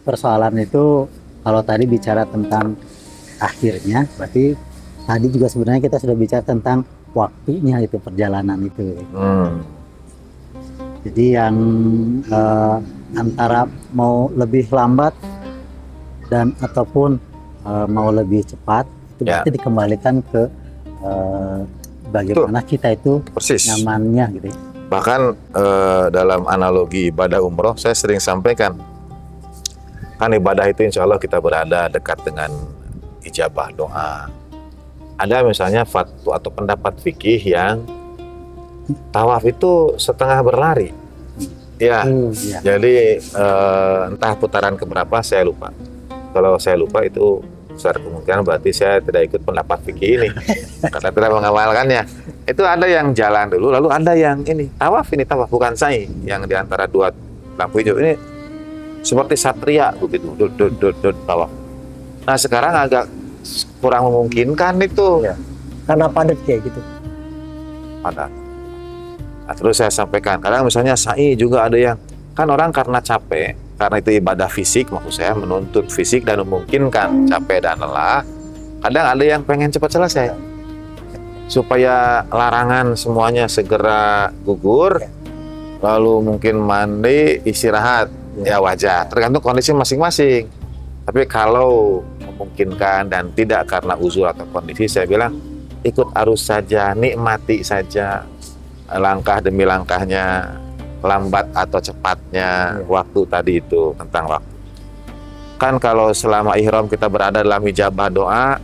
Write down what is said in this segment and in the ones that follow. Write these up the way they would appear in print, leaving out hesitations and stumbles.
persoalan itu kalau tadi bicara tentang akhirnya, berarti tadi juga sebenarnya kita sudah bicara tentang waktunya itu perjalanan itu. Jadi yang antara mau lebih lambat dan ataupun mau lebih cepat itu berarti dikembalikan ke bagaimana kita itu persis nyamannya gitu. Bahkan dalam analogi ibadah umroh saya sering sampaikan, kan ibadah itu insya Allah kita berada dekat dengan ijabah doa. Ada misalnya fatwa atau pendapat fikih yang tawaf itu setengah berlari. Ya, jadi entah putaran keberapa saya lupa. Kalau saya lupa itu besar kemungkinan berarti saya tidak ikut pendapat fikih ini karena tidak mengamalkannya. Itu ada yang jalan dulu, lalu ada yang ini tawaf bukan sa'i, yang diantara dua lampu hijau ini seperti satria begitu, tawaf. Nah sekarang agak kurang memungkinkan itu karena padat kayak gitu. Padat. Nah, terus saya sampaikan, kadang misalnya sa'i juga ada yang kan orang karena capek, karena itu ibadah fisik, maksud saya menuntut fisik dan memungkinkan capek dan lelah. Kadang ada yang pengen cepat selesai supaya larangan semuanya segera gugur, lalu mungkin mandi, istirahat, ya wajar, tergantung kondisi masing-masing. Tapi kalau memungkinkan dan tidak karena uzur atau kondisi, saya bilang ikut arus saja, nikmati saja langkah demi langkahnya, lambat atau cepatnya waktu tadi itu, tentang waktu. Kan kalau selama ihram kita berada dalam ijabah doa,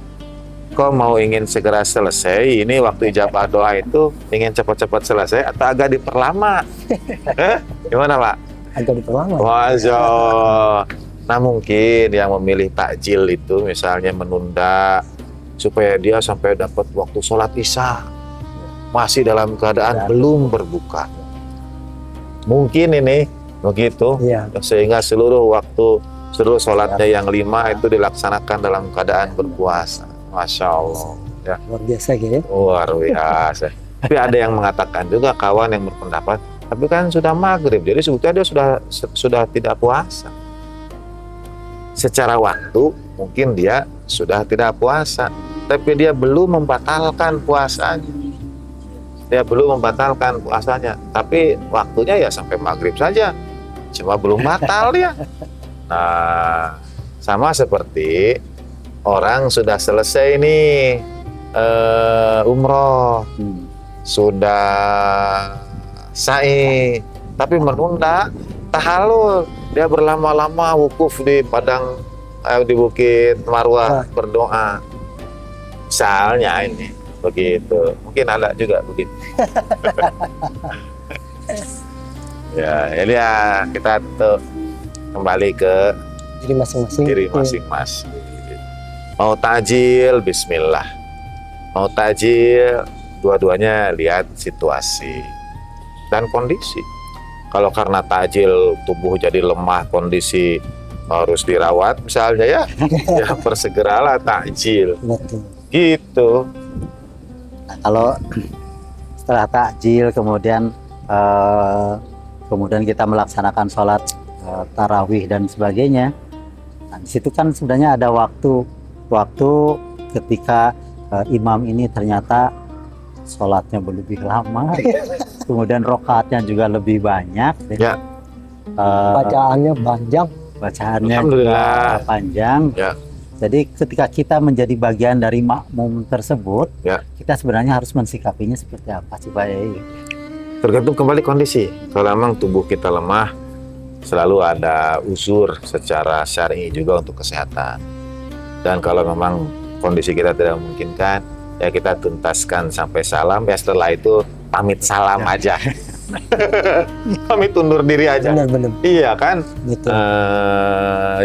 kok mau ingin segera selesai, ini waktu ijabah doa itu ingin cepat-cepat selesai atau agak diperlama? Gimana Pak? Agak diperlama. Wah, nah mungkin yang memilih takjil itu misalnya menunda supaya dia sampai dapat waktu sholat isya masih dalam keadaan belum berbuka. Mungkin ini begitu, sehingga seluruh sholatnya yang 5 itu dilaksanakan dalam keadaan berpuasa. Masya Allah, ya. Luar biasa gitu. Luar biasa. Tapi ada yang mengatakan juga, kawan yang berpendapat, tapi kan sudah maghrib, jadi sebetulnya dia sudah tidak puasa. Secara waktu mungkin dia sudah tidak puasa, tapi dia belum membatalkan puasanya. Tapi waktunya ya sampai maghrib saja, cuma belum batal ya. Nah, sama seperti orang sudah selesai nih umroh, sudah sa'i, tapi menunda tahallul, dia berlama-lama wukuf di di Bukit Marwah berdoa. Misalnya ini begitu, mungkin ada juga begitu. Ya, ini ya kita tuh kembali ke diri masing-masing. Mau tajil, bismillah. Mau tajil, dua-duanya lihat situasi dan kondisi. Kalau karena tajil tubuh jadi lemah, kondisi harus dirawat misalnya ya, ya bersegeralah tajil. Gitu. Nah, kalau setelah takjil kemudian kita melaksanakan sholat tarawih dan sebagainya, nah, di situ kan sebenarnya ada waktu ketika imam ini ternyata sholatnya lebih lama, kemudian rokaatnya juga lebih banyak, ya. Bacaannya juga panjang. Ya. Jadi ketika kita menjadi bagian dari makmum tersebut, kita sebenarnya harus mensikapinya seperti apa sih Pak Yai? Tergantung kembali kondisi. Kalau memang tubuh kita lemah, selalu ada uzur secara syar'i juga untuk kesehatan. Dan kalau memang kondisi kita tidak memungkinkan, ya kita tuntaskan sampai salam, ya setelah itu pamit salam aja. Pamit undur diri aja. Benar. Iya kan?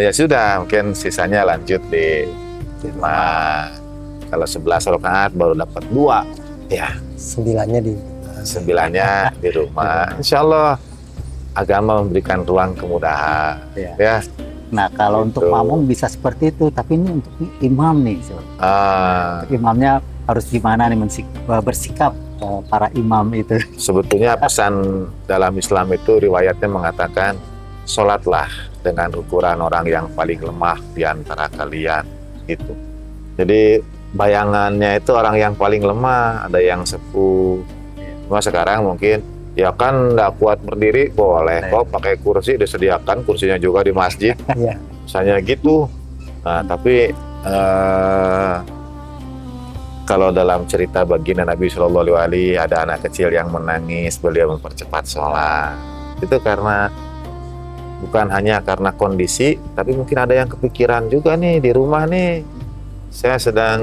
Ya sudah, mungkin sisanya lanjut di rumah. Kalau 11 rakaat baru dapat 2, ya 9-nya di rumah. Insya Allah agama memberikan ruang kemudahan. Ya. Nah kalau untuk makmum bisa seperti itu, tapi ini untuk imam nih, imamnya harus gimana nih bersikap para imam itu? Sebetulnya pesan dalam Islam itu riwayatnya mengatakan sholatlah dengan ukuran orang yang paling lemah di antara kalian gitu. Jadi bayangannya itu orang yang paling lemah, ada yang sepuh. Cuma sekarang mungkin ya kan nggak kuat berdiri, boleh kok pakai kursi, disediakan kursinya juga di masjid. Iya. Misalnya gitu. Nah, tapi kalau dalam cerita baginda Nabi Shallallahu Alaihi Wasallam ada anak kecil yang menangis, beliau mempercepat sholat. Itu karena bukan hanya karena kondisi, tapi mungkin ada yang kepikiran juga nih di rumah nih. Saya sedang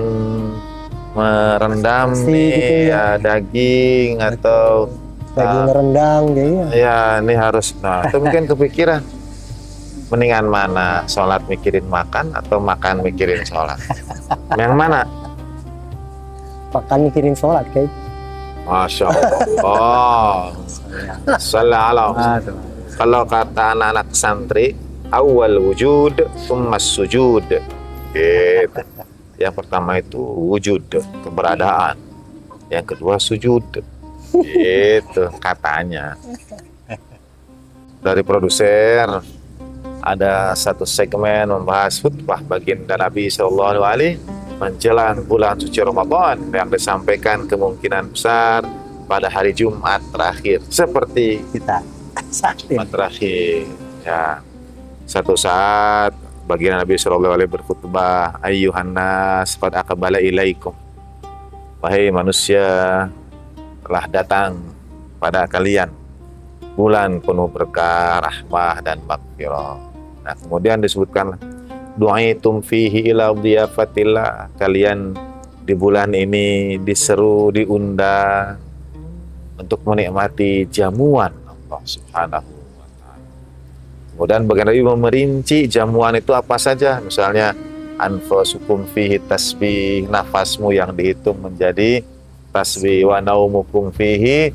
merendam Nasi nih gitu ya. daging atau Daging rendang gitu ya. ya ini harus. Nah, itu mungkin kepikiran. Mendingan mana? Sholat mikirin makan atau makan mikirin sholat? Yang mana? Makan mikirin sholat kayak. Masya Allah. Salam. Kalau kata anak-anak santri, awal wujud, summa sujud. Gitu. Yang pertama itu wujud, keberadaan. Yang kedua sujud. Gitu katanya. Dari produser ada satu segmen membahas khutbah baginda Nabi Sallallahu Alaihi menjelang bulan suci Ramadan yang disampaikan kemungkinan besar pada hari Jumat terakhir. Seperti Kita saat ini. Jumat terakhir, ya. Satu saat baginda Nabi Sallallahu Alaihi berkhutbah, ayyuhan nas qad aqbala ilaikum. Wahai manusia, telah datang pada kalian bulan penuh berkah, rahmah dan maghfirah. Nah, kemudian disebutkan du'aitum fihi ila dhiyafatillah. Kalian di bulan ini diseru, diundang untuk menikmati jamuan Allah Subhanahu wa taala. Kemudian baginda Nabi merinci jamuan itu apa saja. Misalnya anfasukum fihi tasbih, nafasmu yang dihitung menjadi tasbih, wa naumukum fihi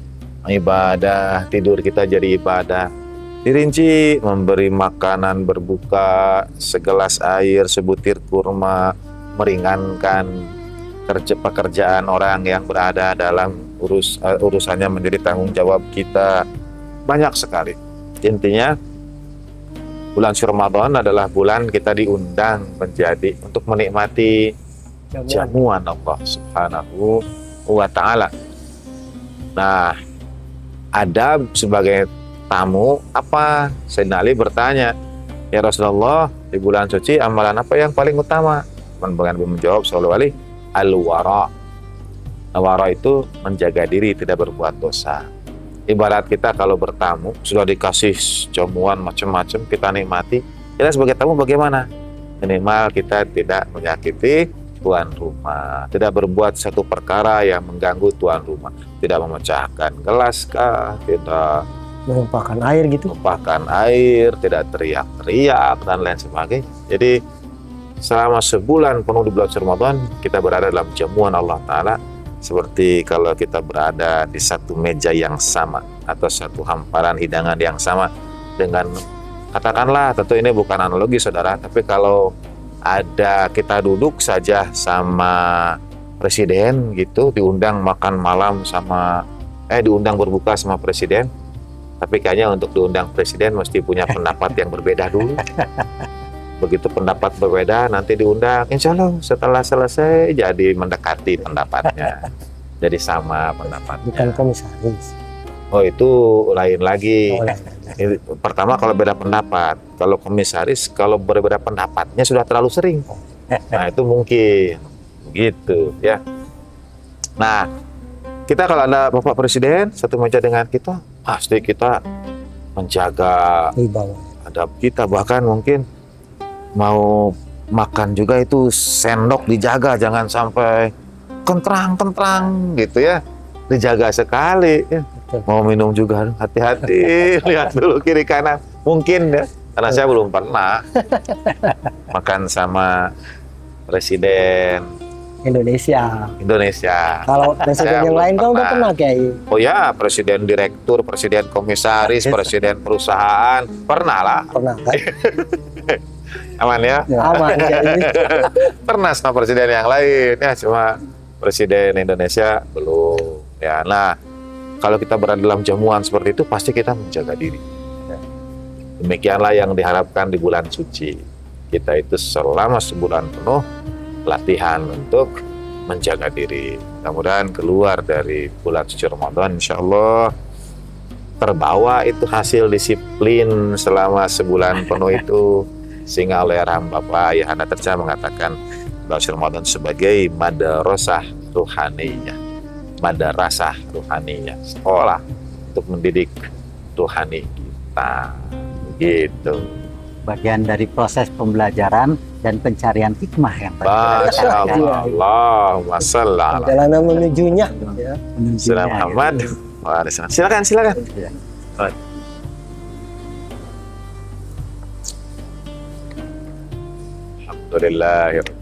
ibadah, tidur kita jadi ibadah. Dirinci memberi makanan berbuka, segelas air, sebutir kurma, meringankan pekerjaan orang yang berada dalam urusannya menjadi tanggung jawab kita. Banyak sekali. Intinya bulan Ramadan adalah bulan kita diundang menjadi untuk menikmati jamuan Allah Subhanahu wa taala. Nah, adab sebagai tamu apa? Sayyidina Ali bertanya, ya Rasulullah, di bulan suci amalan apa yang paling utama? Baginda Nabi menjawab sallallahu alaihi, al-wara. Al-wara itu menjaga diri, tidak berbuat dosa. Ibarat kita kalau bertamu sudah dikasih jamuan macam-macam, kita nikmati. Kita sebagai tamu bagaimana? Minimal kita tidak menyakiti tuan rumah, tidak berbuat satu perkara yang mengganggu tuan rumah, tidak memecahkan gelas kah, tidak Menumpahkan air gitu. menumpahkan air, tidak teriak-teriak dan lain sebagainya. Jadi selama sebulan penuh di bulan Ramadan kita berada dalam jamuan Allah Ta'ala, seperti kalau kita berada di satu meja yang sama atau satu hamparan hidangan yang sama dengan, katakanlah, tentu ini bukan analogi saudara, tapi kalau ada kita duduk saja sama presiden gitu, diundang makan malam sama diundang berbuka sama presiden, tapi kayaknya untuk diundang presiden mesti punya pendapat yang berbeda dulu. Begitu pendapat berbeda nanti diundang, insya Allah setelah selesai jadi mendekati pendapatnya, jadi sama pendapatnya. Bukan komisaris. Oh, itu lain lagi. Oh, Ini, pertama kalau beda pendapat, kalau komisaris kalau berbeda pendapatnya sudah terlalu sering. Nah, itu mungkin gitu ya. Nah, kita kalau ada Bapak Presiden satu meja dengan kita, pasti kita menjaga Wibawa. adab kita, bahkan mungkin mau makan juga itu sendok dijaga, jangan sampai kentrang-kentrang gitu ya, dijaga sekali ya. Mau minum juga hati-hati, lihat dulu kiri kanan. Mungkin ya, karena saya belum pernah makan sama presiden Indonesia. Indonesia. Kalau presiden yang lain kan udah pernah kayak. Oh ya, presiden direktur, presiden komisaris, presiden perusahaan, pernah lah. Pernah kan? Aman ya? Aman jadi. Pernah sama presiden yang lain ya, cuma presiden Indonesia belum. Ya, nah kalau kita berada dalam jamuan seperti itu pasti kita menjaga diri. Demikianlah yang diharapkan di bulan suci. Kita itu selama sebulan penuh latihan untuk menjaga diri. Mudah-mudahan keluar dari bulan suci Ramadan, insya Allah terbawa itu hasil disiplin selama sebulan penuh itu, sehingga oleh rahmat Bapak Ayahanda Tercinta mengatakan bulan suci Ramadan sebagai madrasah ruhaniyah, madrasah ruhaniyah, sekolah untuk mendidik rohani kita, gitu. Bagian dari proses pembelajaran dan pencarian hikmah yang tadi kita Masya katakan. Allah, masalah. Perjalanan menujunya. Ya. Menujunya, Salam Muhammad. gitu. Silakan, silakan. Ya. Alhamdulillah.